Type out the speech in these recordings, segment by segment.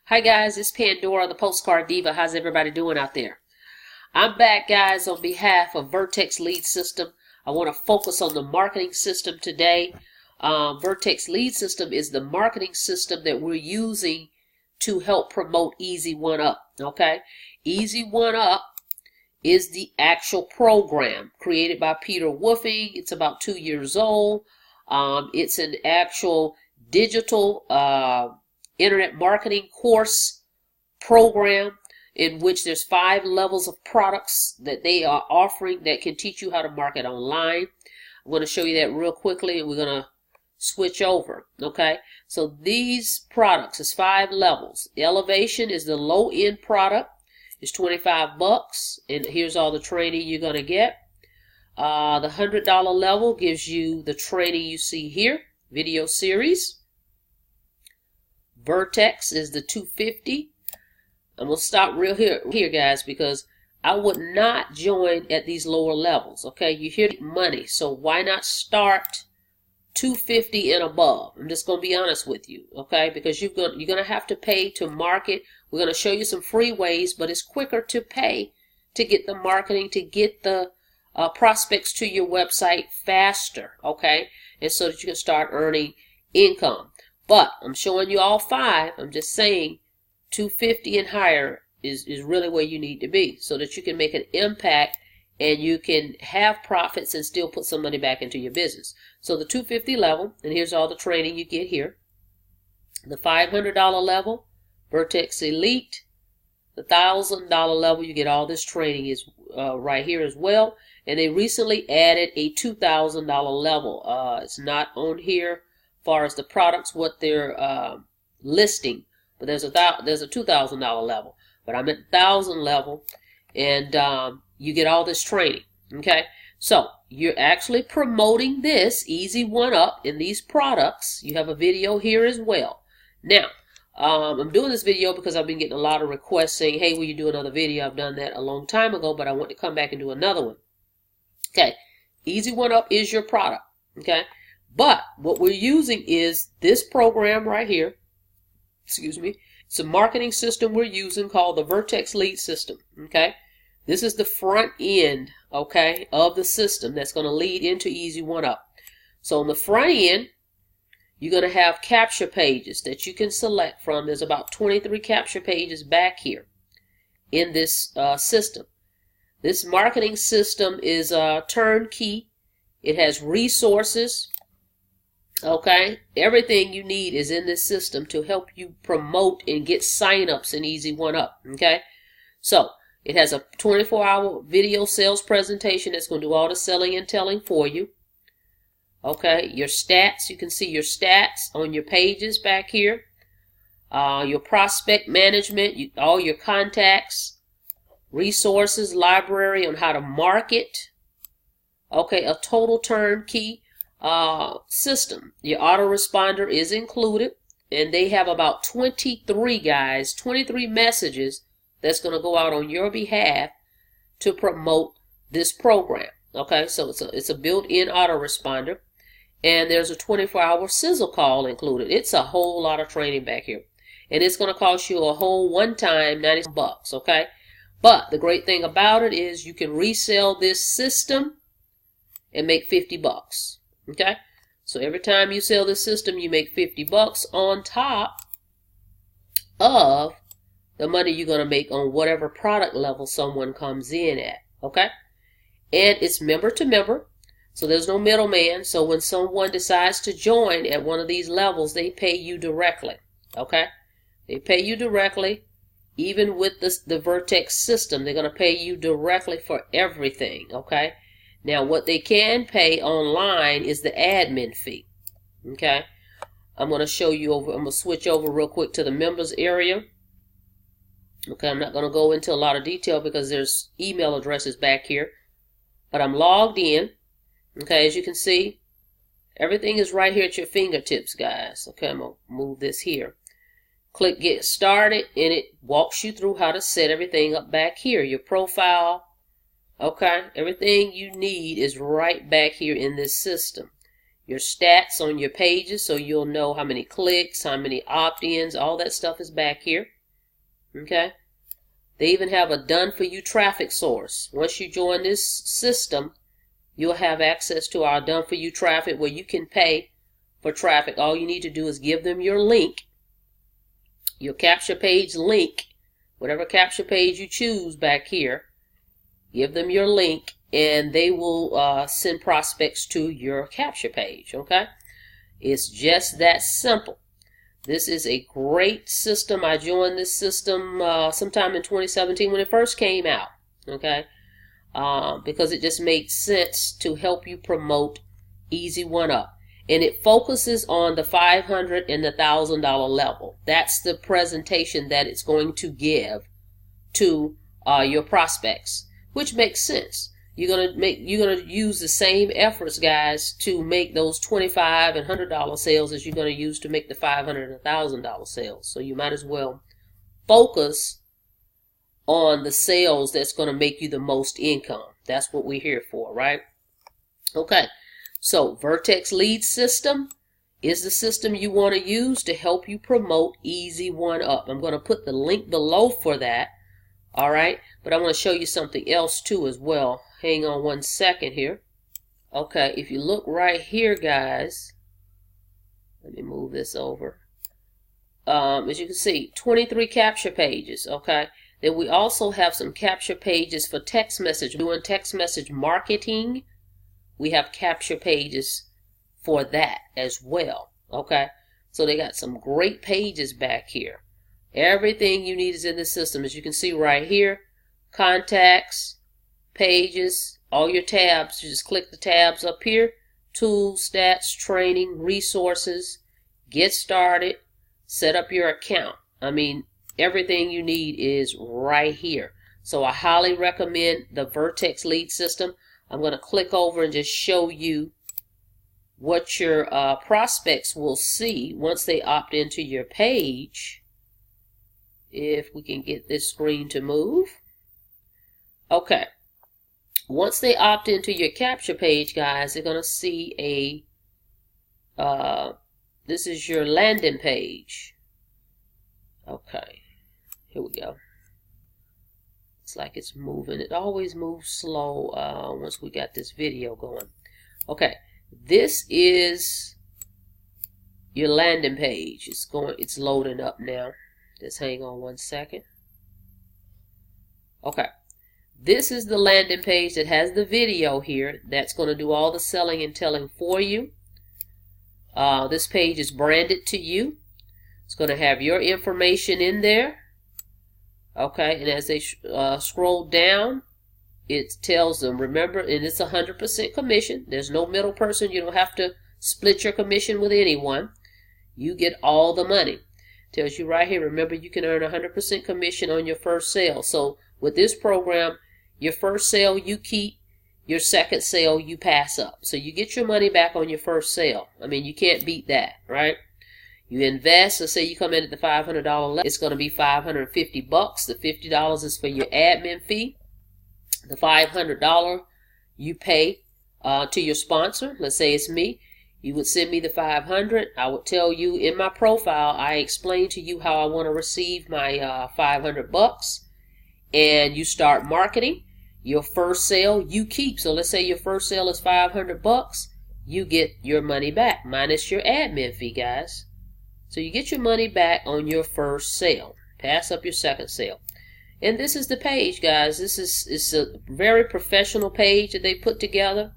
Hi guys, it's Pandora, the Postcard Diva. How's everybody doing out there? I'm back, guys, on behalf of Vertex Lead System. I want to focus on the marketing system today. Vertex Lead System is the marketing system that we're using to help promote Easy One Up. Okay, Easy One Up is the actual program created by Peter Woofing. It's about 2 years old. It's an actual digital internet marketing course program in which there's 5 levels of products that they are offering that can teach you how to market online. I'm going to show you that real quickly, and we're going to switch over. Okay, so these products is 5 levels. Elevation is the low end product. It's $25, and here's all the training you're going to get. The $100 level gives you the training you see here, video series. Vertex is the $250. I'm going to stop real here, guys, because I would not join at these lower levels. Okay, you hear money, so why not start $250 and above? I'm just going to be honest with you, okay, because you're going to have to pay to market. We're going to show you some free ways, but it's quicker to pay to get the marketing, to get the prospects to your website faster, okay, and so that you can start earning income. But I'm showing you all 5. I'm just saying $250 and higher is really where you need to be so that you can make an impact and you can have profits and still put some money back into your business. So the $250 level, and here's all the training you get here. The $500 level, Vertex Elite. The $1,000 level, you get all this training is right here as well. And they recently added a $2,000 level. It's not on here as far as the products, what they're listing, but there's a $2,000 level. But I'm at the $1,000 level, and you get all this training. Okay, so you're actually promoting this Easy One Up in these products. You have a video here as well. Now, I'm doing this video because I've been getting a lot of requests saying, hey, will you do another video? I've done that a long time ago, but I want to come back and do another one. Okay, Easy One Up is your product. Okay, but what we're using is this program right here. Excuse me. It's a marketing system we're using called the Vertex Lead System. Okay, this is the front end, okay, of the system that's going to lead into Easy One Up. So on the front end, you're going to have capture pages that you can select from. There's about 23 capture pages back here in this system. This marketing system is turnkey. It has resources. Okay, everything you need is in this system to help you promote and get sign-ups in Easy One Up. Okay, so it has a 24-hour video sales presentation that's going to do all the selling and telling for you. Okay, your stats, you can see your stats on your pages back here. Your prospect management, all your contacts, resources, library on how to market. Okay, a total turnkey system. Your autoresponder is included, and they have about 23 messages that's going to go out on your behalf to promote this program. Okay, so it's a built-in autoresponder, and there's a 24-hour sizzle call included. It's a whole lot of training back here, and it's going to cost you a whole one-time $90. Okay, but the great thing about it is you can resell this system and make $50. Okay, so every time you sell this system, you make $50 on top of the money you're going to make on whatever product level someone comes in at. Okay, and it's member to member, so there's no middleman. So when someone decides to join at one of these levels, they pay you directly. Okay, they pay you directly. Even with the Vertex system, they're going to pay you directly for everything. Okay, now what they can pay online is the admin fee. Okay, I'm going to show you over. I'm going to switch over real quick to the members area. Okay, I'm not going to go into a lot of detail because there's email addresses back here, but I'm logged in. Okay, as you can see, everything is right here at your fingertips, guys. Okay, I'm going to move this here. Click Get Started, and it walks you through how to set everything up back here. Your profile, okay, everything you need is right back here in this system. Your stats on your pages, so you'll know how many clicks, how many opt-ins, all that stuff is back here. Okay. They even have a done for you traffic source. Once you join this system, you'll have access to our done for you traffic where you can pay for traffic. All you need to do is give them your link, your capture page link, whatever capture page you choose back here. Give them your link and they will send prospects to your capture page. Okay. It's just that simple. This is a great system. I joined this system sometime in 2017 when it first came out, okay? Because it just made sense to help you promote Easy One Up. And it focuses on the $500 and the $1,000 level. That's the presentation that it's going to give to your prospects, which makes sense. You're gonna use the same efforts, guys, to make those $25 and $100 sales as you're gonna use to make the $500 and $1,000 sales. So you might as well focus on the sales that's gonna make you the most income. That's what we're here for, right? Okay. So Vertex Lead System is the system you want to use to help you promote Easy One Up. I'm going to put the link below for that. All right. But I want to show you something else too as well. Hang on one second here. Okay, if you look right here, guys, let me move this over. As you can see, 23 capture pages. Okay, then we also have some capture pages for text message. Doing text message marketing, we have capture pages for that as well. Okay, so they got some great pages back here. Everything you need is in the system. As you can see right here, contacts, pages, all your tabs. You just click the tabs up here. Tools, stats, training, resources, get started, set up your account. I mean, everything you need is right here. So I highly recommend the Vertex Lead System. I'm going to click over and just show you what your prospects will see once they opt into your page. If we can get this screen to move. Okay. Once they opt into your capture page, guys, they're going to see this is your landing page. Okay, here we go. It's like it's moving. It always moves slow once we got this video going. Okay, this is your landing page. It's loading up now. Just hang on one second. Okay. This is the landing page that has the video here that's going to do all the selling and telling for you. This page is branded to you. It's going to have your information in there. Okay, and as they scroll down, it tells them, remember, and it's 100% commission. There's no middle person. You don't have to split your commission with anyone. You get all the money. Tells you right here, remember, you can earn 100% commission on your first sale. So with this program, your first sale you keep, your second sale you pass up. So you get your money back on your first sale. I mean, you can't beat that, right? You invest, so say you come in at the $500 level, it's going to be $550. The $50 is for your admin fee. The $500 you pay to your sponsor. Let's say it's me. You would send me the $500. I would tell you in my profile, I explain to you how I want to receive my $500. And you start marketing. Your first sale you keep. So let's say your first sale is $500. You get your money back minus your admin fee, guys. So you get your money back on your first sale. Pass up your second sale. And this is the page, guys. It's a very professional page that they put together.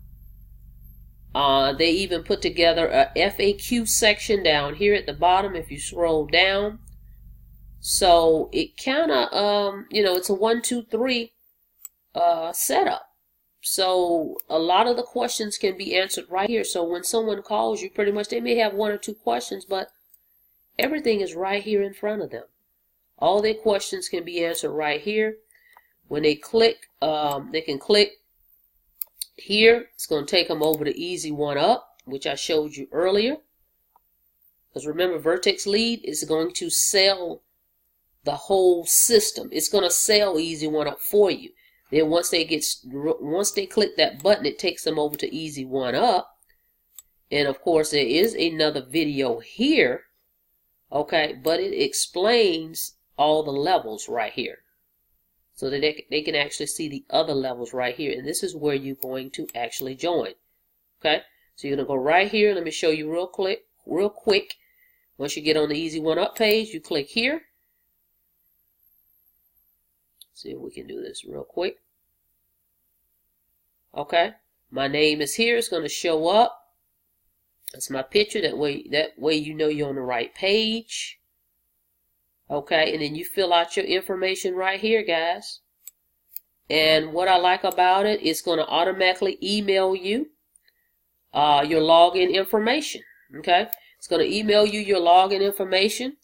They even put together a FAQ section down here at the bottom if you scroll down. So it kind of, it's a 1, 2, 3 setup. So a lot of the questions can be answered right here. So when someone calls you, pretty much they may have 1 or 2 questions, but everything is right here in front of them. All their questions can be answered right here. When they click, they can click here. It's going to take them over to Easy One Up, which I showed you earlier. Because remember, Vertex Lead is going to sell the whole system. It's going to sell Easy One Up for you. Then once they click that button, it takes them over to Easy One Up. And of course, there is another video here. Okay, but it explains all the levels right here, so that they can actually see the other levels right here. And this is where you're going to actually join. Okay, so you're going to go right here. Let me show you real quick. Once you get on the Easy One Up page, you click here. See if we can do this real quick. Okay, my name is here. It's going to show up. That's my picture. That way you know you're on the right page. Okay, and then you fill out your information right here, guys. And what I like about it, it's going to automatically email you your login information. Okay, it's going to email you your login information,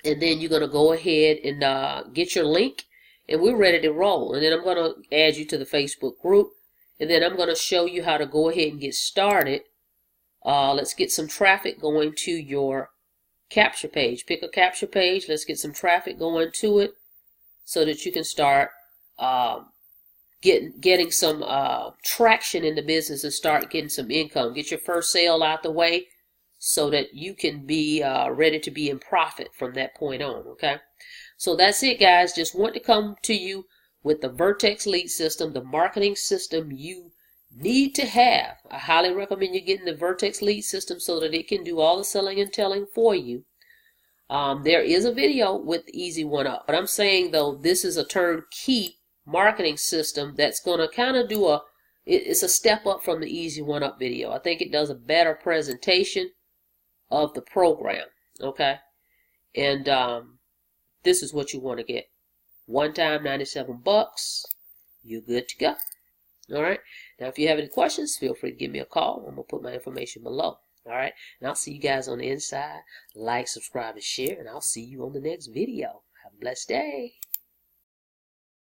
and then you're going to go ahead and get your link, and we're ready to roll. And then I'm going to add you to the Facebook group, and then I'm going to show you how to go ahead and get started. Let's get some traffic going to your capture page. Pick a capture page. Let's get some traffic going to it so that you can start getting some traction in the business and start getting some income. Get your first sale out the way so that you can be ready to be in profit from that point on. Okay, so that's it, guys. Just want to come to you with the Vertex Lead System, the marketing system you need to have. I highly recommend you getting the Vertex Lead System so that it can do all the selling and telling for you. There is a video with Easy One Up, but I'm saying though this is a turnkey marketing system that's going to kind of do it's a step up from the Easy One Up video. I think it does a better presentation of the program. Okay, and this is what you want to get. One time, $97. You're good to go. All right. Now, if you have any questions, feel free to give me a call. I'm going to put my information below. All right. And I'll see you guys on the inside. Like, subscribe, and share. And I'll see you on the next video. Have a blessed day.